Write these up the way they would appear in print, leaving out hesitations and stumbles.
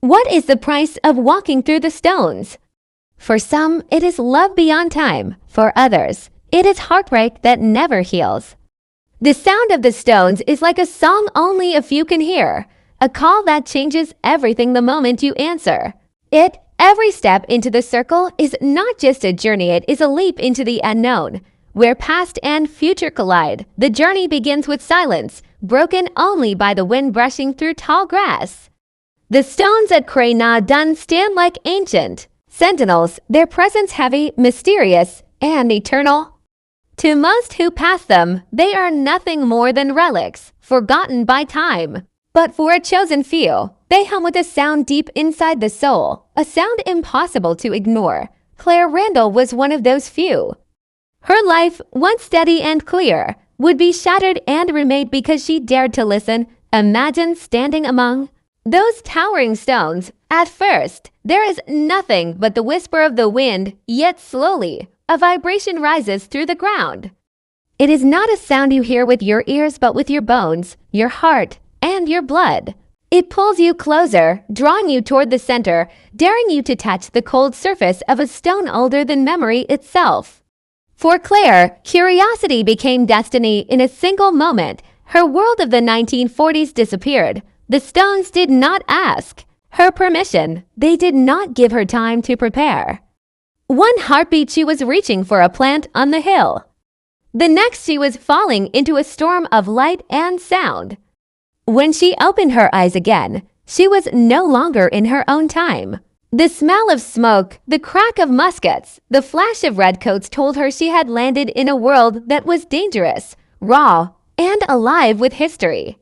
What is the price of walking through the stones? For some, it is love beyond time. For others, it is heartbreak that never heals. The sound of the stones is like a song only a few can hear, a call that changes everything the moment you answer. Every step into the circle is not just a journey, it is a leap into the unknown. Where past and future collide, the journey begins with silence, broken only by the wind brushing through tall grass. The stones at Craigh stand like ancient sentinels, their presence heavy, mysterious, and eternal. To most who pass them, they are nothing more than relics, forgotten by time. But for a chosen few, they hum with a sound deep inside the soul, a sound impossible to ignore. Claire Randall was one of those few. Her life, once steady and clear, would be shattered and remade because she dared to listen. Imagine standing among those towering stones. At first, there is nothing but the whisper of the wind, yet slowly, a vibration rises through the ground. It is not a sound you hear with your ears but with your bones, your heart, and your blood. It pulls you closer, drawing you toward the center, daring you to touch the cold surface of a stone older than memory itself. For Claire, curiosity became destiny in a single moment. Her world of the 1940s disappeared. The stones did not ask her permission. They did not give her time to prepare. One heartbeat she was reaching for a plant on the hill. The next she was falling into a storm of light and sound. When she opened her eyes again, she was no longer in her own time. The smell of smoke, the crack of muskets, the flash of redcoats told her she had landed in a world that was dangerous, raw, and alive with history.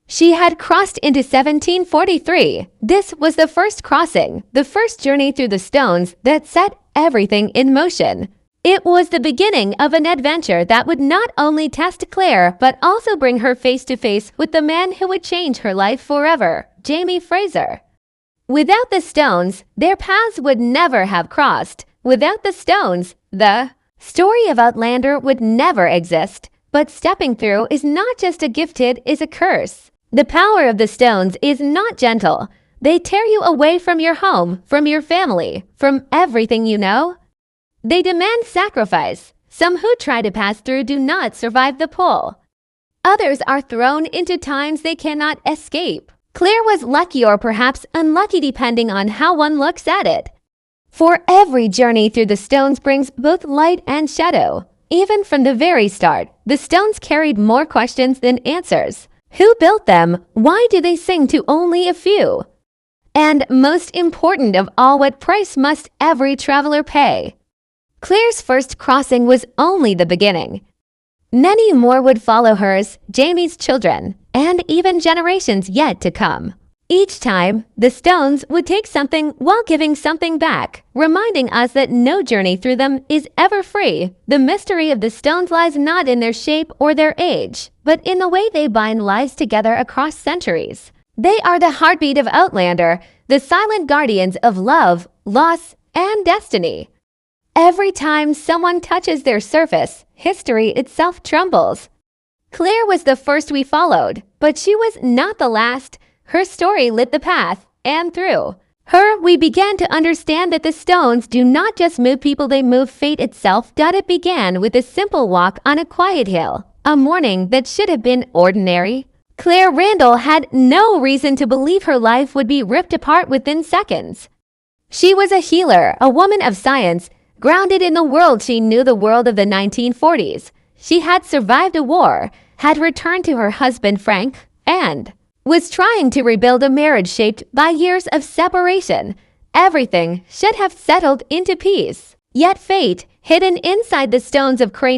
She had crossed into 1743. This was the first crossing, the first journey through the stones that set everything in motion. It was the beginning of an adventure that would not only test Claire, but also bring her face to face with the man who would change her life forever, Jamie Fraser. Without the stones, their paths would never have crossed. Without the stones, the story of Outlander would never exist. But stepping through is not just a gift, it is a curse. The power of the stones is not gentle. They tear you away from your home, from your family, from everything you know. They demand sacrifice. Some who try to pass through do not survive the pull. Others are thrown into times they cannot escape. Claire was lucky or perhaps unlucky depending on how one looks at it. For every journey through the stones brings both light and shadow. Even from the very start, the stones carried more questions than answers. Who built them? Why do they sing to only a few? And most important of all, what price must every traveler pay? Claire's first crossing was only the beginning. Many more would follow hers, Jamie's children, and even generations yet to come. Each time, the stones would take something while giving something back, reminding us that no journey through them is ever free. The mystery of the stones lies not in their shape or their age, but in the way they bind lives together across centuries. They are the heartbeat of Outlander, the silent guardians of love, loss, and destiny. Every time someone touches their surface, history itself trembles. Claire was the first we followed, but she was not the last. Her story lit the path, and through her, we began to understand that the stones do not just move people, they move fate itself. It began with a simple walk on a quiet hill, a morning that should have been ordinary. Claire Randall had no reason to believe her life would be ripped apart within seconds. She was a healer, a woman of science, grounded in the world she knew, the world of the 1940s. She had survived a war, had returned to her husband Frank, and was trying to rebuild a marriage shaped by years of separation. Everything should have settled into peace. Yet fate, hidden inside the stones of Craigh,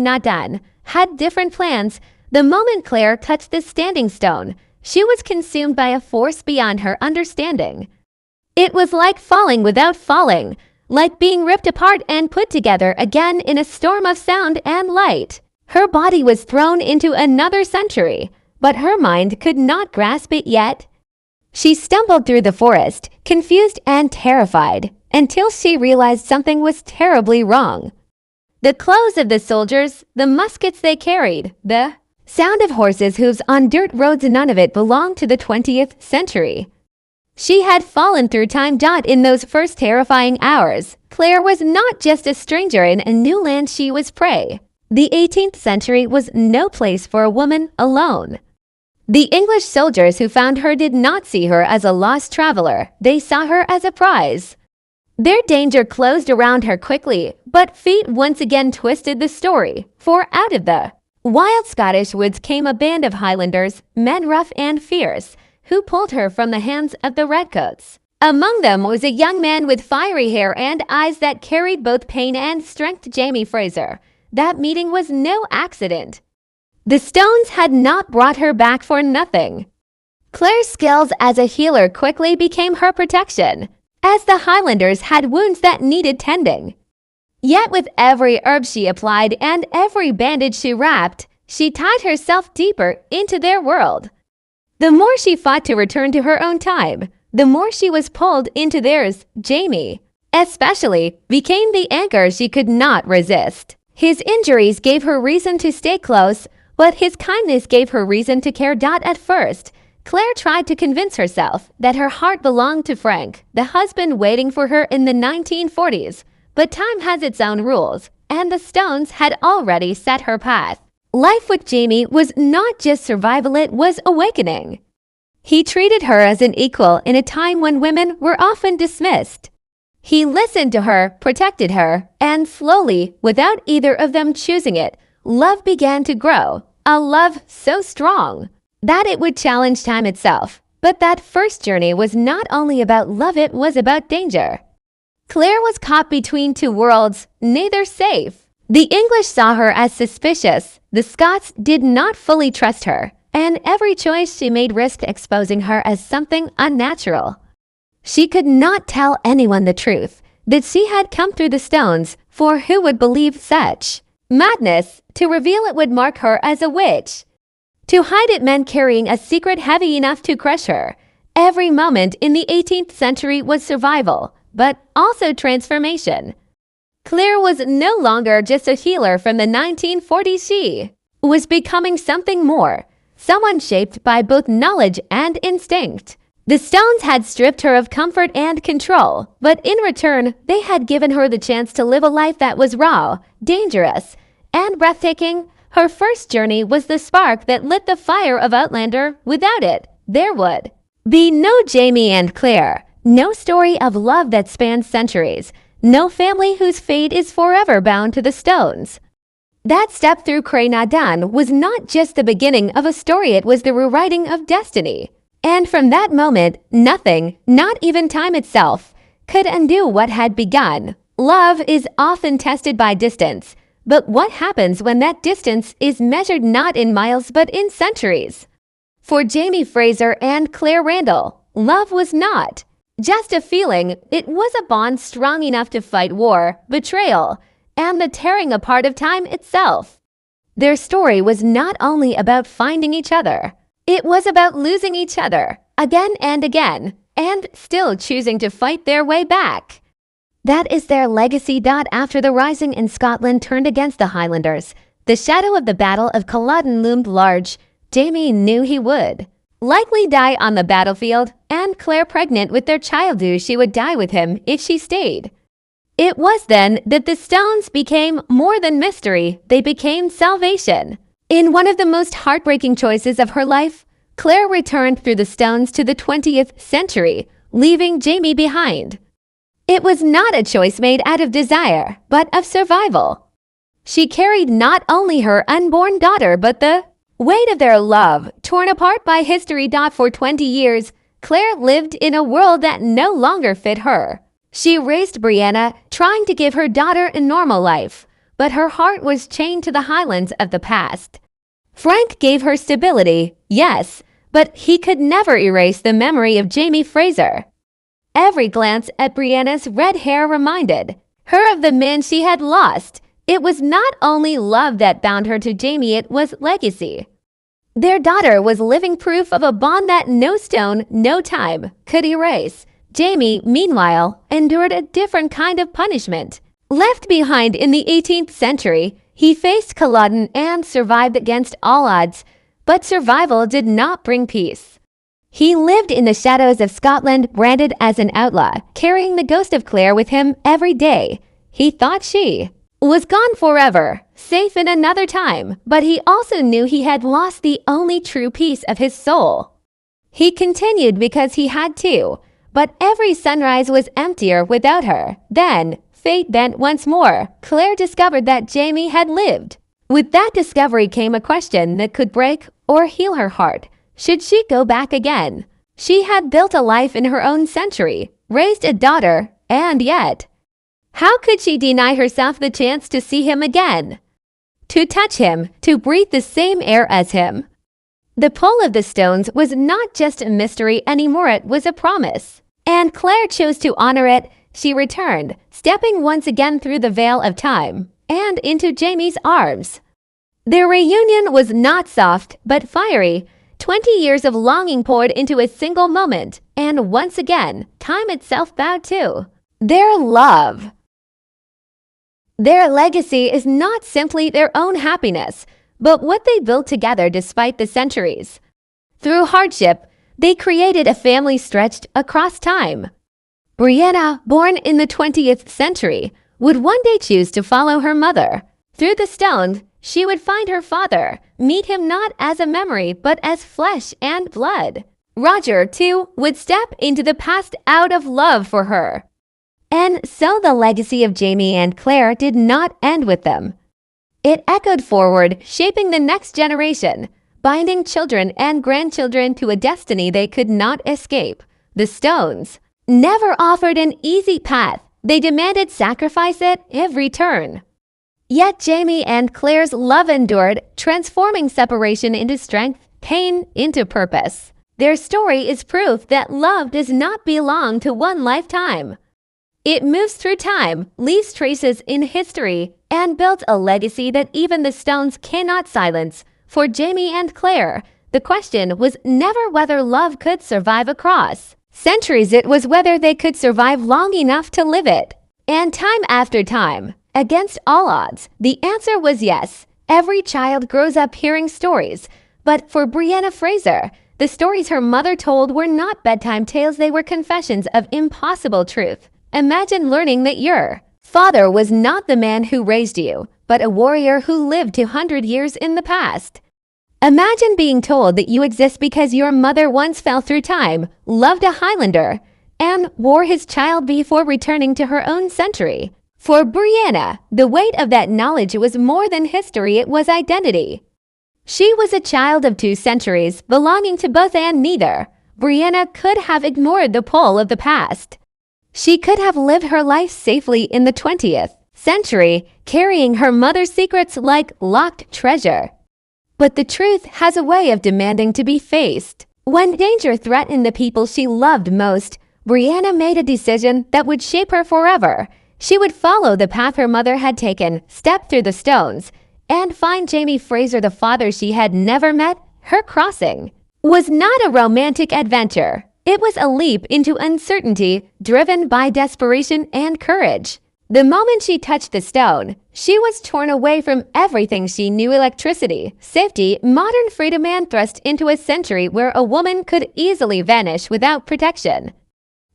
had different plans. The moment Claire touched the standing stone, she was consumed by a force beyond her understanding. It was like falling without falling, like being ripped apart and put together again in a storm of sound and light. Her body was thrown into another century, but her mind could not grasp it yet. She stumbled through the forest, confused and terrified, until she realized something was terribly wrong. The clothes of the soldiers, the muskets they carried, the sound of horses' hooves on dirt roads, none of it belonged to the 20th century. She had fallen through time. In those first terrifying hours, Craigh was not just a stranger in a new land, she was prey. The 18th century was no place for a woman alone. The English soldiers who found her did not see her as a lost traveler, they saw her as a prize. Their danger closed around her quickly, but fate once again twisted the story, for out of the wild Scottish woods came a band of Highlanders, men rough and fierce, who pulled her from the hands of the redcoats. Among them was a young man with fiery hair and eyes that carried both pain and strength, Jamie Fraser. That meeting was no accident. The stones had not brought her back for nothing. Craig's skills as a healer quickly became her protection, as the Highlanders had wounds that needed tending. Yet with every herb she applied and every bandage she wrapped, she tied herself deeper into their world. The more she fought to return to her own time, the more she was pulled into theirs. Jamie, especially, became the anchor she could not resist. His injuries gave her reason to stay close, but his kindness gave her reason to care. At first, Craigh tried to convince herself that her heart belonged to Frank, the husband waiting for her in the 1940s. But time has its own rules, and the stones had already set her path. Life with Jamie was not just survival, it was awakening. He treated her as an equal in a time when women were often dismissed. He listened to her, protected her, and slowly, without either of them choosing it, love began to grow, a love so strong that it would challenge time itself. But that first journey was not only about love, it was about danger. Craigh was caught between two worlds, neither safe. The English saw her as suspicious, the Scots did not fully trust her, and every choice she made risked exposing her as something unnatural. She could not tell anyone the truth, that she had come through the stones, for who would believe such madness? To reveal it would mark her as a witch. To hide it meant carrying a secret heavy enough to crush her. Every moment in the 18th century was survival, but also transformation. Craigh was no longer just a healer from the 1940s. She was becoming something more, someone shaped by both knowledge and instinct. The stones had stripped her of comfort and control, but in return, they had given her the chance to live a life that was raw, dangerous, and breathtaking. Her first journey was the spark that lit the fire of Outlander. Without it, there would be no Jamie and Craigh, no story of love that spans centuries, no family whose fate is forever bound to the stones. That step through Craigh was not just the beginning of a story, it was the rewriting of destiny. And from that moment, nothing, not even time itself, could undo what had begun. Love is often tested by distance, but what happens when that distance is measured not in miles but in centuries? For Jamie Fraser and Craigh Randall, love was not just a feeling, it was a bond strong enough to fight war, betrayal, and the tearing apart of time itself. Their story was not only about finding each other, it was about losing each other again and again, and still choosing to fight their way back. That is their legacy. After the rising in Scotland turned against the Highlanders, the shadow of the Battle of Culloden loomed large. Jamie knew he would likely die on the battlefield, and Craigh pregnant with their child knew she would die with him if she stayed. It was then that the stones became more than mystery, they became salvation. In one of the most heartbreaking choices of her life, Craigh returned through the stones to the 20th century, leaving Jamie behind. It was not a choice made out of desire, but of survival. She carried not only her unborn daughter, but the weight of their love, torn apart by history. For 20 years, Craigh lived in a world that no longer fit her. She raised Brianna, trying to give her daughter a normal life, but her heart was chained to the Highlands of the past. Frank gave her stability, yes, but he could never erase the memory of Jamie Fraser. Every glance at Brianna's red hair reminded her of the man she had lost. It was not only love that bound her to Jamie, it was legacy. Their daughter was living proof of a bond that no stone, no time could erase. Jamie, meanwhile, endured a different kind of punishment. Left behind in the 18th century, he faced Culloden and survived against all odds, but survival did not bring peace. He lived in the shadows of Scotland, branded as an outlaw, carrying the ghost of Claire with him every day. He thought she was gone forever, safe in another time, but he also knew he had lost the only true piece of his soul. He continued because he had to, but every sunrise was emptier without her. Then, fate bent once more. Claire discovered that Jamie had lived. With that discovery came a question that could break or heal her heart. Should she go back again? She had built a life in her own century, raised a daughter, and yet, how could she deny herself the chance to see him again? To touch him, to breathe the same air as him. The pull of the stones was not just a mystery anymore, it was a promise. And Claire chose to honor it. She returned, stepping once again through the veil of time and into Jamie's arms. Their reunion was not soft, but fiery. 20 years of longing poured into a single moment, and once again, time itself bowed to their love. Their legacy is not simply their own happiness, but what they built together despite the centuries. Through hardship, they created a family stretched across time. Brianna, born in the 20th century, would one day choose to follow her mother. Through the stones, she would find her father, meet him not as a memory but as flesh and blood. Roger, too, would step into the past out of love for her. And so the legacy of Jamie and Claire did not end with them. It echoed forward, shaping the next generation, binding children and grandchildren to a destiny they could not escape. The stones never offered an easy path. They demanded sacrifice at every turn. Yet Jamie and Claire's love endured, transforming separation into strength, pain into purpose. Their story is proof that love does not belong to one lifetime. It moves through time, leaves traces in history, and built a legacy that even the stones cannot silence. For Jamie and Claire, the question was never whether love could survive across centuries, it was whether they could survive long enough to live it. And time after time, against all odds, the answer was yes. Every child grows up hearing stories. But for Brianna Fraser, the stories her mother told were not bedtime tales, they were confessions of impossible truth. Imagine learning that your father was not the man who raised you, but a warrior who lived 200 years in the past. Imagine being told that you exist because your mother once fell through time, loved a Highlander, and wore his child before returning to her own century. For Brianna, the weight of that knowledge was more than history, it was identity. She was a child of 2 centuries, belonging to both and neither. Brianna could have ignored the pull of the past. She could have lived her life safely in the 20th century, carrying her mother's secrets like locked treasure. But the truth has a way of demanding to be faced. When danger threatened the people she loved most, Brianna made a decision that would shape her forever. She would follow the path her mother had taken, step through the stones, and find Jamie Fraser, the father she had never met. Her crossing was not a romantic adventure. It was a leap into uncertainty, driven by desperation and courage. The moment she touched the stone, she was torn away from everything she knew: electricity, safety, modern freedom, and thrust into a century where a woman could easily vanish without protection.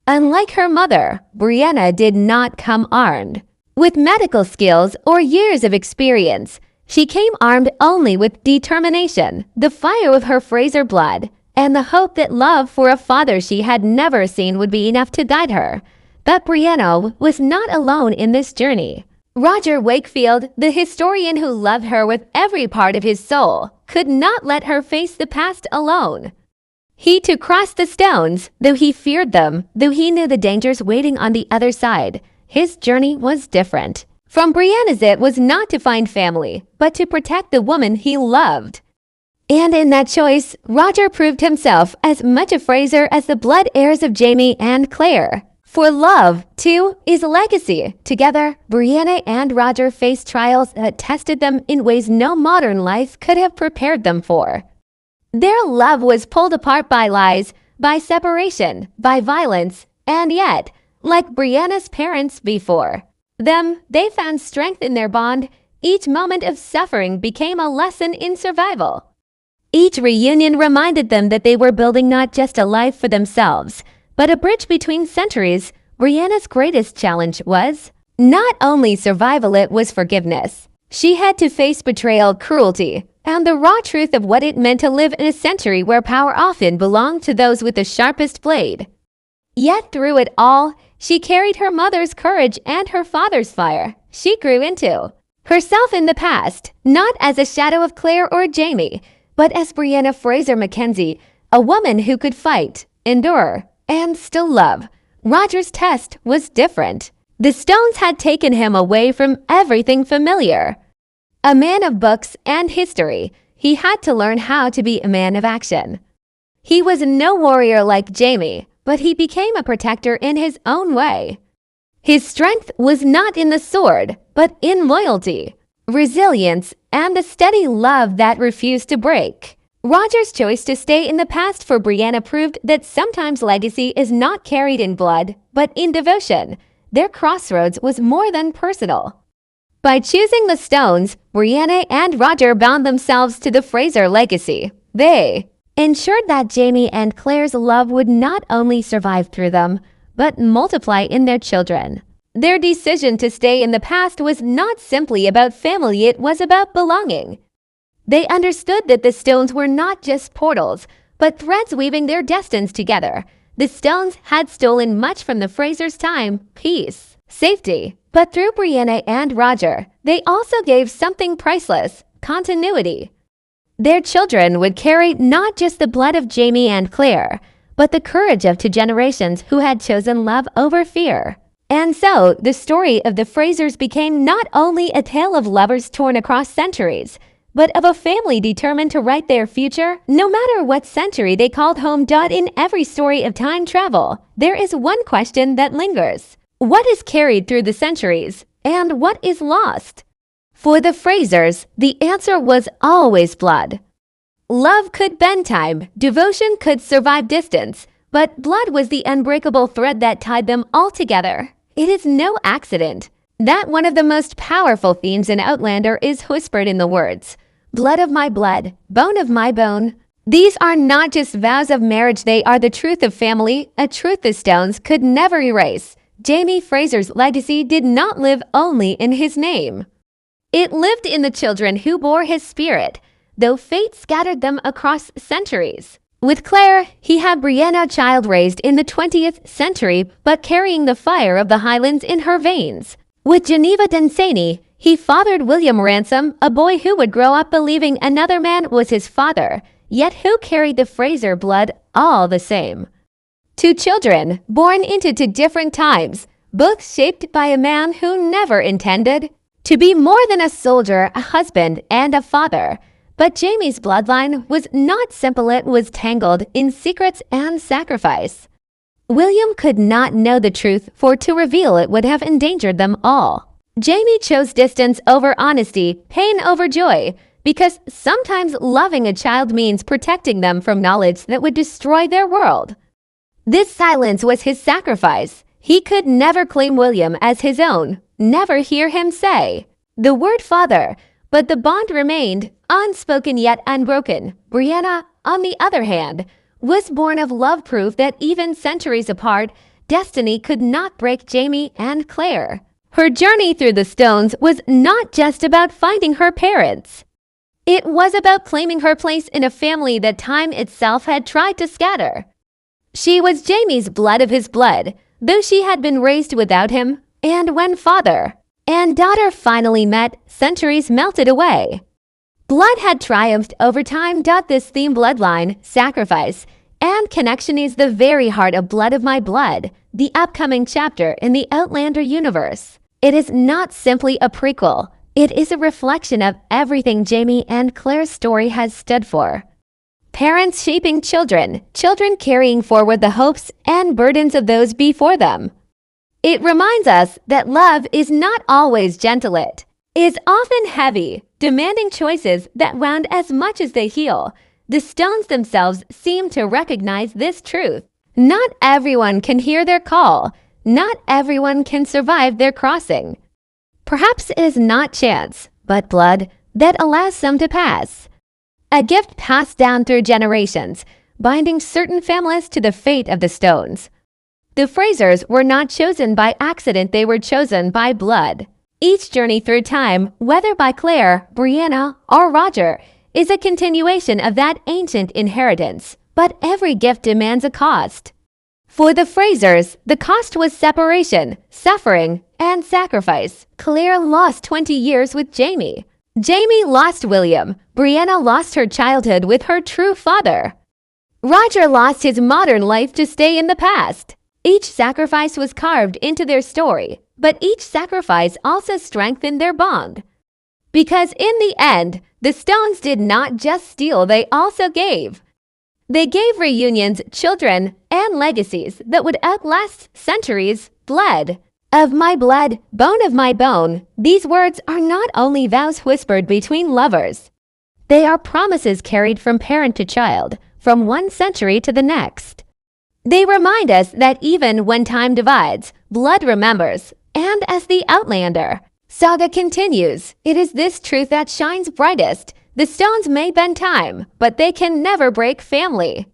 Unlike her mother, Brianna did not come armed with medical skills or years of experience. She came armed only with determination, the fire of her Fraser blood, and the hope that love for a father she had never seen would be enough to guide her. But Brianna was not alone in this journey. Roger Wakefield, the historian who loved her with every part of his soul, could not let her face the past alone. He too crossed the stones, though he feared them, though he knew the dangers waiting on the other side. His journey was different. From Brianna's, it was not to find family, but to protect the woman he loved. And in that choice, Roger proved himself as much a Fraser as the blood heirs of Jamie and Claire. For love, too, is a legacy. Together, Brianna and Roger faced trials that tested them in ways no modern life could have prepared them for. Their love was pulled apart by lies, by separation, by violence, and yet, like Brianna's parents before them, they found strength in their bond. Each moment of suffering became a lesson in survival. Each reunion reminded them that they were building not just a life for themselves, but a bridge between centuries. Brianna's greatest challenge was not only survival, it was forgiveness. She had to face betrayal, cruelty, and the raw truth of what it meant to live in a century where power often belonged to those with the sharpest blade. Yet through it all, she carried her mother's courage and her father's fire. She grew into herself in the past, not as a shadow of Claire or Jamie, but as Brianna Fraser Mackenzie, a woman who could fight, endure, and still love. Roger's test was different. The stones had taken him away from everything familiar. A man of books and history, he had to learn how to be a man of action. He was no warrior like Jamie, but he became a protector in his own way. His strength was not in the sword, but in loyalty, resilience, and the steady love that refused to break. Roger's choice to stay in the past for Brianna proved that sometimes legacy is not carried in blood, but in devotion. Their crossroads was more than personal. By choosing the stones, Brianna and Roger bound themselves to the Fraser legacy. They ensured that Jamie and Claire's love would not only survive through them, but multiply in their children. Their decision to stay in the past was not simply about family, it was about belonging. They understood that the stones were not just portals, but threads weaving their destinies together. The stones had stolen much from the Frasers' time, peace, safety. But through Brianna and Roger, they also gave something priceless, continuity. Their children would carry not just the blood of Jamie and Claire, but the courage of 2 generations who had chosen love over fear. And so, the story of the Frasers became not only a tale of lovers torn across centuries, but of a family determined to write their future, no matter what century they called home. In every story of time travel, there is one question that lingers. What is carried through the centuries, and what is lost? For the Frasers, the answer was always blood. Love could bend time, devotion could survive distance, but blood was the unbreakable thread that tied them all together. It is no accident that one of the most powerful themes in Outlander is whispered in the words, "Blood of my blood, bone of my bone." These are not just vows of marriage, they are the truth of family, a truth the stones could never erase. Jamie Fraser's legacy did not live only in his name. It lived in the children who bore his spirit, though fate scattered them across centuries. With Claire, he had Brianna, a child raised in the 20th century, but carrying the fire of the Highlands in her veins. With Geneva Dunsany, he fathered William Ransom, a boy who would grow up believing another man was his father, yet who carried the Fraser blood all the same. 2 children, born into 2 different times, both shaped by a man who never intended to be more than a soldier, a husband, and a father. But Jamie's bloodline was not simple, it was tangled in secrets and sacrifice. William could not know the truth, for to reveal it would have endangered them all. Jamie chose distance over honesty, pain over joy, because sometimes loving a child means protecting them from knowledge that would destroy their world. This silence was his sacrifice. He could never claim William as his own, never hear him say the word father, but the bond remained, unspoken yet unbroken. Brianna, on the other hand, was born of love, proof that even centuries apart, destiny could not break Jamie and Claire. Her journey through the stones was not just about finding her parents. It was about claiming her place in a family that time itself had tried to scatter. She was Jamie's blood of his blood, though she had been raised without him, and when father and daughter finally met, centuries melted away. Blood had triumphed over time. This theme, bloodline, sacrifice, and connection, is the very heart of Blood of My Blood, the upcoming chapter in the Outlander universe. It is not simply a prequel. It is a reflection of everything Jamie and Claire's story has stood for. Parents shaping children, children carrying forward the hopes and burdens of those before them. It reminds us that love is not always gentle. It is often heavy, demanding choices that wound as much as they heal. The stones themselves seem to recognize this truth. Not everyone can hear their call. Not everyone can survive their crossing. Perhaps it is not chance, but blood that allows some to pass. a gift passed down through generations, binding certain families to the fate of the stones. The Frasers were not chosen by accident, they were chosen by blood. Each journey through time, whether by Craigh, Brianna, or Roger, is a continuation of that ancient inheritance. But every gift demands a cost. For the Frasers, the cost was separation, suffering, and sacrifice. Craigh lost 20 years with Jamie. Jamie lost William. Brianna lost her childhood with her true father. Roger lost his modern life to stay in the past. Each sacrifice was carved into their story, but each sacrifice also strengthened their bond. Because in the end, the stones did not just steal, they also gave. They gave reunions, children, and legacies that would outlast centuries. Blood of my blood, bone of my bone. These words are not only vows whispered between lovers. They are promises carried from parent to child, from one century to the next. They remind us that even when time divides, blood remembers. And as the Outlander saga continues, it is this truth that shines brightest. The stones may bend time, but they can never break family.